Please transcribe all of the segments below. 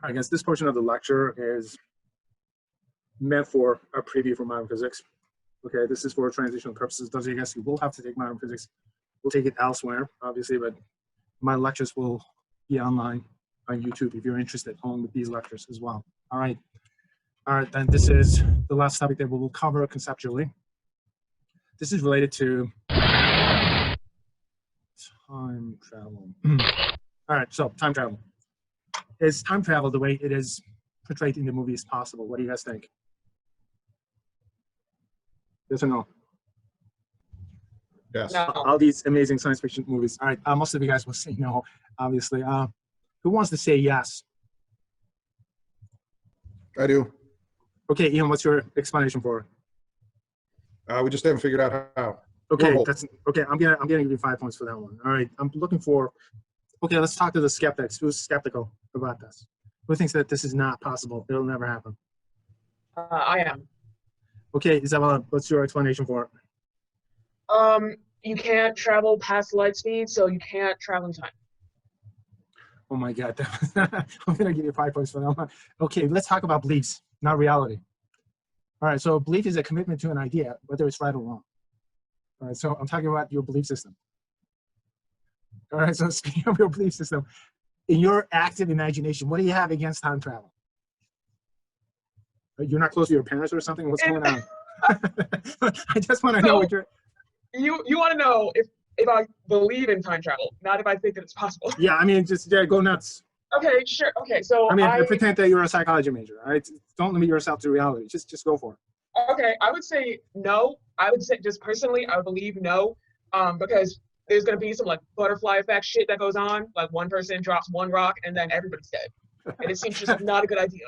I guess this portion of the lecture is meant for a preview for modern physics. Okay, this is for transitional purposes. Those of you guys who will have to take modern physics will take it elsewhere, obviously, but my lectures will be online on YouTube if you're interested along with these lectures as well. All right, then this is the last topic that we will cover conceptually. This is related to time travel. All right, so time travel. Is time travel the way it is portrayed in the movies possible? What do you guys think? Yes or no? Yes. No. All these amazing science fiction movies. All right, most of you guys will say no, obviously. Who wants to say yes? I do. Okay, Ian, what's your explanation for it? We just haven't figured out how. Okay, Wormhole. that's okay. I'm gonna give you 5 points for that one. All right, I'm looking for. Okay, let's talk to the skeptics. Who's skeptical about this? Who thinks that this is not possible? It'll never happen. I am. Okay, Isabella, what's your explanation for it? You can't travel past light speed, so you can't travel in time. Oh my God, I'm gonna give you 5 points for that one. Okay, let's talk about beliefs, not reality. All right, so belief is a commitment to an idea, whether it's right or wrong. All right, so I'm talking about your belief system. All right, so speaking of your belief system, in your active imagination, what do you have against time travel? You're not close to your parents or something? What's going on? I just want to know what you're. You want to know if I believe in time travel, not if I think that it's possible. Yeah, I mean, just go nuts. Okay, sure. Okay, so I mean, pretend that you're a psychology major. All right, don't limit yourself to reality. Just go for it. Okay, I would say no. I would say just personally, I would believe no, because there's gonna be some like butterfly effect shit that goes on. Like one person drops one rock and then everybody's dead, and it seems just not a good idea.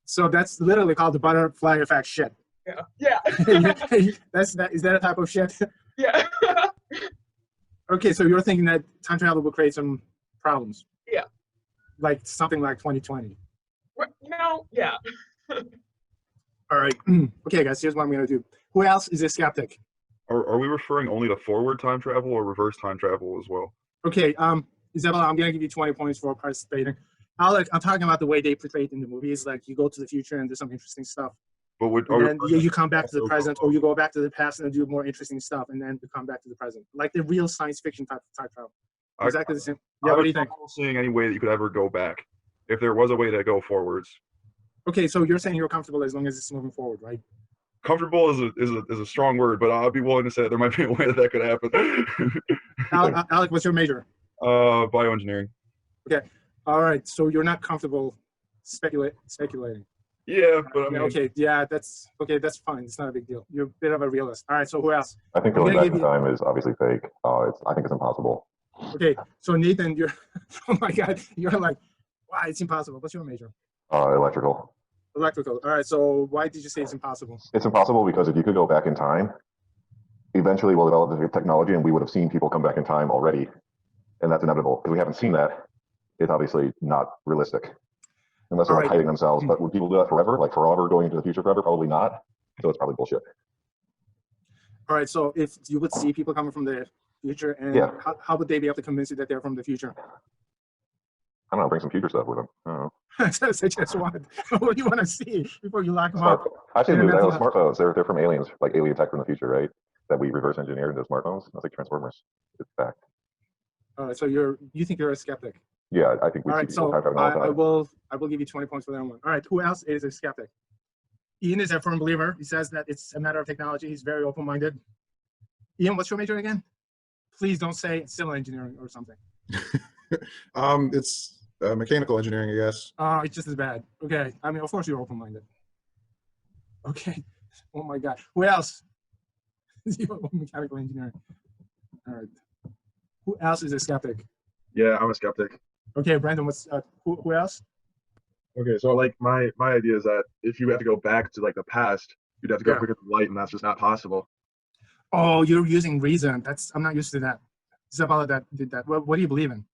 So that's literally called the butterfly effect shit. Yeah. Yeah. Is that a type of shit? Yeah. Okay, so you're thinking that time travel will create some problems. Yeah. Like something like 2020. Yeah. All right. Okay, guys, here's what I'm going to do. Who else is a skeptic? Are we referring only to forward time travel or reverse time travel as well? Okay, Isabella, I'm going to give you 20 points for participating. I'm talking about the way they portray it in the movies. Like you go to the future and do some interesting stuff. But and then you come back to the present, or you go back to the past and do more interesting stuff, and then you come back to the present. Like the real science fiction type travel. Exactly the same. Yeah, what do you think? I'm not seeing any way that you could ever go back if there was a way to go forwards. Okay, so you're saying you're comfortable as long as it's moving forward, right? Comfortable is a strong word, but I'll be willing to say that there might be a way that could happen. Alec, what's your major? Bioengineering. Okay. All right. So you're not comfortable speculating. Yeah, but I mean, okay. Yeah, that's okay. That's fine. It's not a big deal. You're a bit of a realist. All right. So who else? I think going back in time is obviously fake. I think it's impossible. Okay. So Nathan, you're. Oh my God. You're like, wow, it's impossible. What's your major? Electrical. Electrical. All right. So why did you say it's impossible? It's impossible because if you could go back in time, eventually we'll develop the technology and we would have seen people come back in time already. And that's inevitable. Because we haven't seen that, it's obviously not realistic. Unless they're like hiding themselves. But would people do that forever? Like forever going into the future forever? Probably not. So it's probably bullshit. All right. So if you would see people coming from the future, and how would they be able to convince you that they're from the future? I don't know. Bring some future stuff with them. I don't know. Just what do you want to see before you lock them up? Actually, dude, I know smartphones. They're from aliens, like alien tech from the future, right? That we reverse engineered into smartphones. That's like Transformers. It's fact. All right. So you think you're a skeptic? Yeah, I think we see people time traveling all the time. I will give you 20 points for that one. All right. Who else is a skeptic? Ian is a firm believer. He says that it's a matter of technology. He's very open-minded. Ian, what's your major again? Please don't say civil engineering or something. It's mechanical engineering, I guess. It's just as bad. Okay. I mean, of course you're open-minded. Okay. Oh my God. Who else? Mechanical engineering. All right. Who else is a skeptic? Yeah, I'm a skeptic. Okay, Brandon. What's who else? Okay, so like my idea is that if you have to go back to like the past, you'd have to go quicker than light, and that's just not possible. Oh, you're using reason. I'm not used to that. Isabella did that. What do you believe in?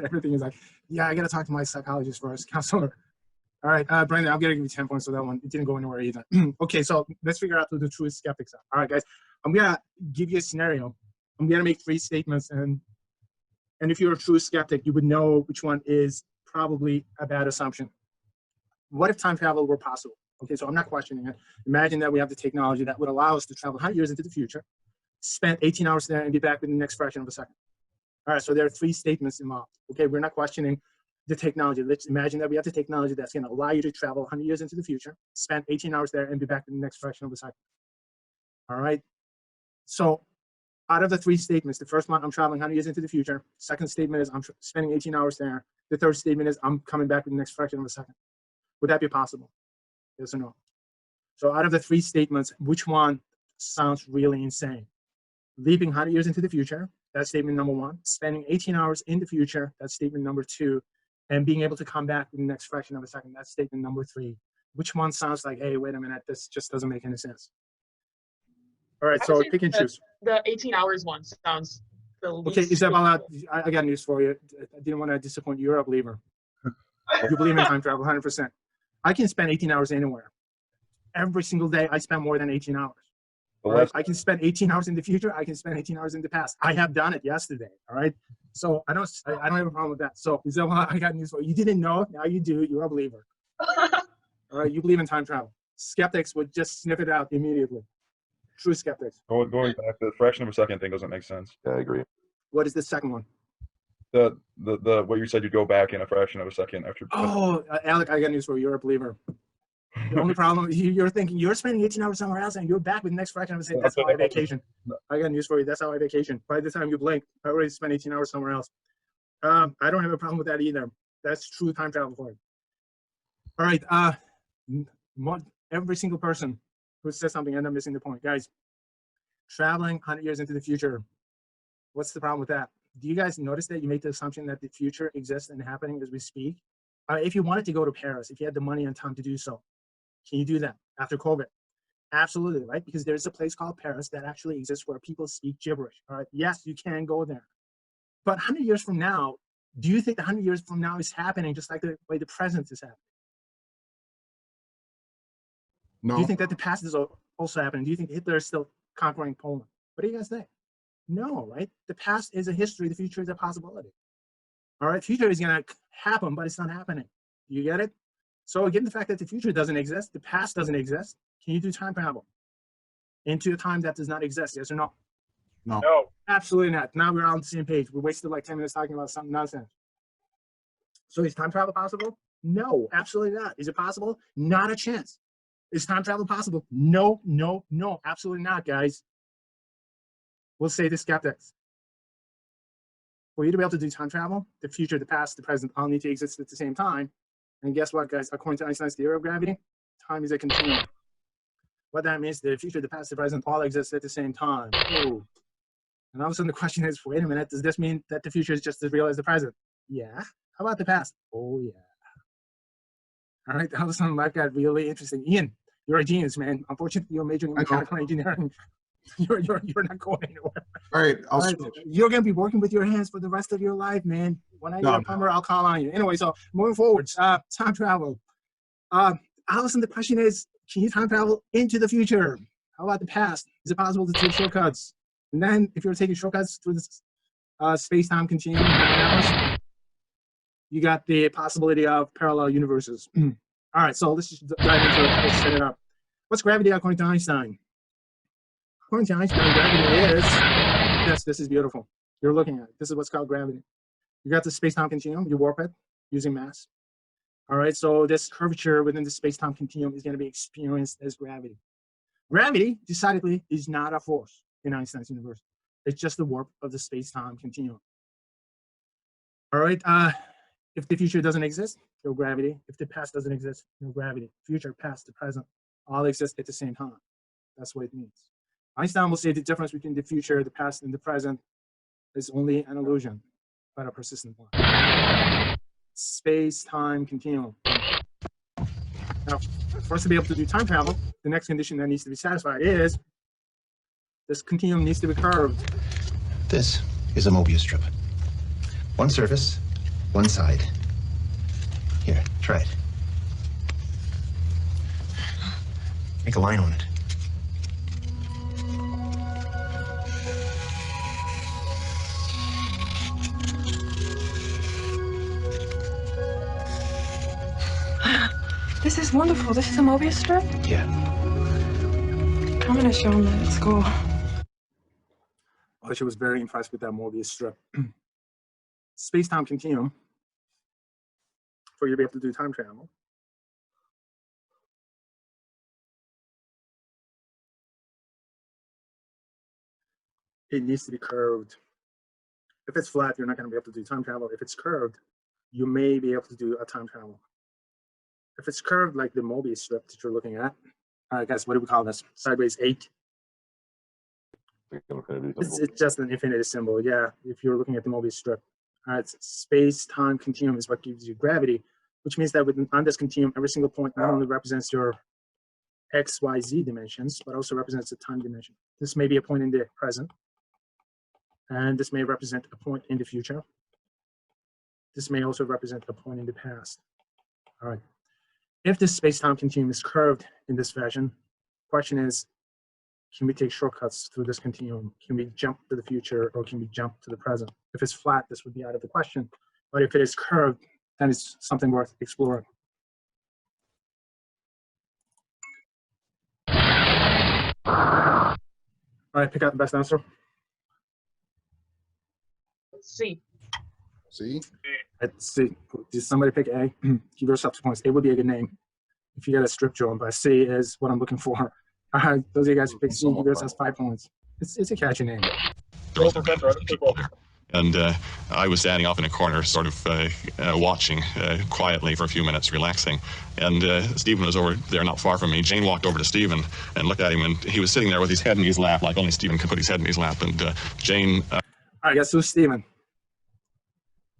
Everything is like, yeah, I gotta talk to my psychologist first, counselor. All right, Brandon, I'm gonna give you 10 points for that one. It didn't go anywhere either. Okay, so let's figure out who the true skeptics are. All right, guys, I'm gonna give you a scenario. I'm gonna make 3 statements, and And if you're a true skeptic, you would know which one is probably a bad assumption. What if time travel were possible? Okay, so I'm not questioning it. Imagine that we have the technology that would allow us to travel 100 years into the future, spend 18 hours there, and be back within the next fraction of a second. All right, so there are 3 statements involved. Okay, we're not questioning the technology. Let's imagine that we have the technology that's going to allow you to travel 100 years into the future, spend 18 hours there, and be back in the next fraction of a second. All right, so out of the 3 statements, the first one, I'm traveling 100 years into the future. Second statement is I'm spending 18 hours there. The third statement is I'm coming back in the next fraction of a second. Would that be possible? Yes or no? So out of the 3 statements, which one sounds really insane? Leaping 100 years into the future, that's statement number 1. Spending 18 hours in the future, that's statement number 2. And being able to come back in the next fraction of a second, that's statement number 3. Which one sounds like, hey, wait a minute, this just doesn't make any sense? All right, so pick and choose. The 18 hours one sounds the least. Okay, Isabella, I got news for you. I didn't want to disappoint you. You're a believer. You believe in time travel, 100%. I can spend 18 hours anywhere. Every single day, I spend more than 18 hours. Right? I can spend 18 hours in the future. I can spend 18 hours in the past. I have done it yesterday. All right. So I don't have a problem with that. So Isabella, I got news for you. You didn't know. Now you do. You're a believer. All right. You believe in time travel. Skeptics would just sniff it out immediately. True skeptics. Going back, the fraction of a second thing doesn't make sense. Yeah, I agree. What is the second one? The what you said, you'd go back in a fraction of a second after. Oh, Alec, I got news for you. You're a believer. The only problem, you're thinking you're spending 18 hours somewhere else and you're back with the next fraction of a second. That's how I vacation. I got news for you. That's how I vacation. By the time you blink, I already spent 18 hours somewhere else. I don't have a problem with that either. That's true time travel for you. All right. Every single person who says something end up missing the point. Guys, traveling 100 years into the future, what's the problem with that? Do you guys notice that you make the assumption that the future exists and happening as we speak? If you wanted to go to Paris, if you had the money and time to do so, can you do that after COVID? Absolutely, right? Because there's a place called Paris that actually exists where people speak gibberish. All right, yes, you can go there. But 100 years from now, do you think 100 years from now is happening just like the way the present is happening? No. Do you think that the past is also happening? Do you think Hitler is still conquering Poland? What do you guys think? No, right? The past is a history. The future is a possibility. All right, future is going to happen, but it's not happening. You get it? So given the fact that the future doesn't exist, the past doesn't exist, can you do time travel into a time that does not exist? Yes or no? No. No. Absolutely not. Now we're on the same page. We wasted like 10 minutes talking about something nonsense. So is time travel possible? No, absolutely not. Is it possible? Not a chance. Is time travel possible? No, no, no, absolutely not, guys. We'll say the skeptics. For you to be able to do time travel, the future, the past, the present all need to exist at the same time. And guess what, guys? According to Einstein's theory of gravity, time is a continuum. What that means, the future, the past, the present all exist at the same time. Ooh. And all of a sudden the question is, wait a minute, does this mean that the future is just as real as the present? Yeah. How about the past? Oh, yeah. All right, all of a sudden life got really interesting. Ian, you're a genius, man. Unfortunately, you're majoring in mechanical engineering. You're not going anywhere. All right, I'll Right. switch. You're going to be working with your hands for the rest of your life, man. When I get a plumber, I'll call on you. Anyway, so moving forward, time travel. Allison, the question is, can you time travel into the future? How about the past? Is it possible to take shortcuts? And then if you're taking shortcuts through this space-time continuum, you got the possibility of parallel universes. All right, so let's just dive into it. Let's set it up. What's gravity according to Einstein? According to Einstein, gravity is, yes, this is beautiful. You're looking at it. This is what's called gravity. You got the space-time continuum, you warp it using mass. All right, so this curvature within the space-time continuum is going to be experienced as gravity. Gravity, decidedly, is not a force in Einstein's universe. It's just the warp of the space-time continuum. All right, if the future doesn't exist, no gravity. If the past doesn't exist, no gravity. Future, past, the present, all exist at the same time. That's what it means. Einstein will say the difference between the future, the past, and the present is only an illusion, but a persistent one. Space-time continuum. Now, for us to be able to do time travel, the next condition that needs to be satisfied is this continuum needs to be curved. This is a Mobius strip. One surface, one side. Here, try it. Make a line on it. This is wonderful. This is a Mobius strip? Yeah. I'm gonna show him that at school. She was very impressed with that Mobius strip. Space-time continuum, for you to be able to do time travel. It needs to be curved. If it's flat, you're not going to be able to do time travel. If it's curved, you may be able to do a time travel. If it's curved like the Mobius strip that you're looking at, all right, guys, what do we call this? Sideways 8. It's just an infinity symbol, yeah, if you're looking at the Mobius strip. All right, space-time continuum is what gives you gravity, which means that on this continuum, every single point not only represents your x, y, z dimensions, but also represents a time dimension. This may be a point in the present, and this may represent a point in the future. This may also represent a point in the past. All right. If this space-time continuum is curved in this fashion, question is, can we take shortcuts through this continuum? Can we jump to the future, or can we jump to the present? If it's flat, this would be out of the question. But if it is curved, then it's something worth exploring. All right, pick out the best answer. C. See? Let's see. Did somebody pick A? Give yourself 2 points. A would be a good name if you get a strip drawn, but C is what I'm looking for. All right, those of you guys who pick C, give yourselves 5 points. It's a catchy name. And I was standing off in a corner, sort of watching quietly for a few minutes, relaxing. And Stephen was over there not far from me. Jane walked over to Stephen and looked at him, and he was sitting there with his head in his lap, like only Stephen could put his head in his lap. And Jane... All right, guess who's Stephen?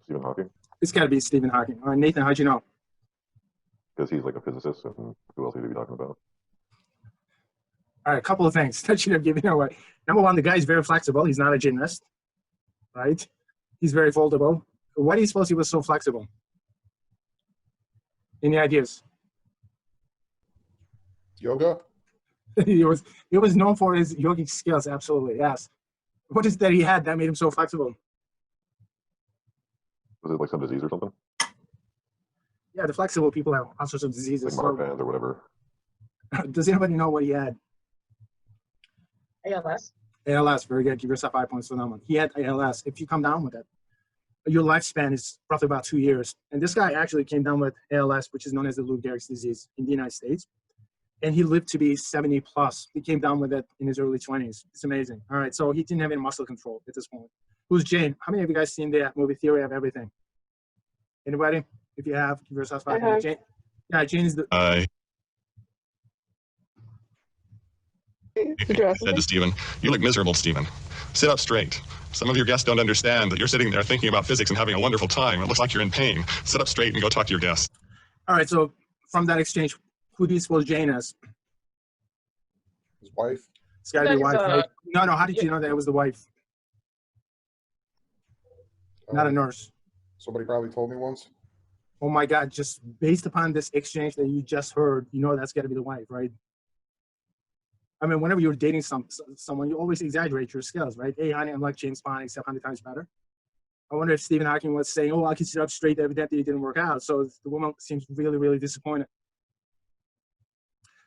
Stephen Hawking, It's got to be Stephen Hawking. All right, Nathan, how'd you know? because he's like a physicist, and who else would he be talking about? All right, a couple of things that should have given away. Number one, the guy's very flexible. He's not a gymnast, right? He's very foldable. Why do you suppose he was so flexible? Any ideas? Yoga? he was known for his yogic skills, absolutely, yes. What is that he had that made him so flexible? Was it like some disease or something? Yeah, the flexible people have all sorts of diseases. Like Marfan or whatever. Does anybody know what he had? ALS. ALS, very good. Give yourself 5 points for that one. He had ALS. If you come down with it, your lifespan is roughly about 2 years. And this guy actually came down with ALS, which is known as the Lou Gehrig's disease in the United States. And he lived to be 70 plus. He came down with it in his early 20s. It's amazing. All right, so he didn't have any muscle control at this point. Who's Jane? How many of you guys seen the movie Theory of Everything? Anybody? If you have, give yourself 5 points. Jane, yeah, Jane is the... I said to Stephen, "You look miserable, Stephen. Sit up straight. Some of your guests don't understand that you're sitting there thinking about physics and having a wonderful time. It looks like you're in pain. Sit up straight and go talk to your guests." All right, so from that exchange, who do you suppose Jane is? His wife? It's got to be wife, right? No, how did you know that it was the wife? Not a nurse. Somebody probably told me once. Oh my God, just based upon this exchange that you just heard, you know that's got to be the wife, right? I mean, whenever you're dating someone, you always exaggerate your skills, right? Hey, honey, I'm like James Bond, except 100 times better. I wonder if Stephen Hawking was saying, oh, I can sit up straight, evidently it didn't work out. So the woman seems really, really disappointed.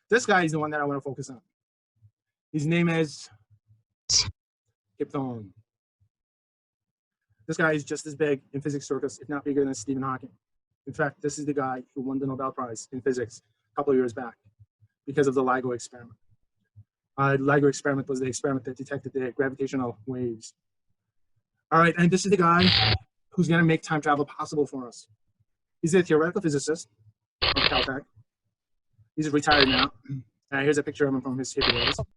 This guy is the one that I want to focus on. His name is Kip Thorne. This guy is just as big in physics circles, if not bigger than Stephen Hawking. In fact, this is the guy who won the Nobel Prize in physics a couple of years back because of the LIGO experiment. The LIGO experiment was the experiment that detected the gravitational waves. All right, and this is the guy who's going to make time travel possible for us. He's a theoretical physicist from Caltech. He's retired now. Here's a picture of him from his hippie days.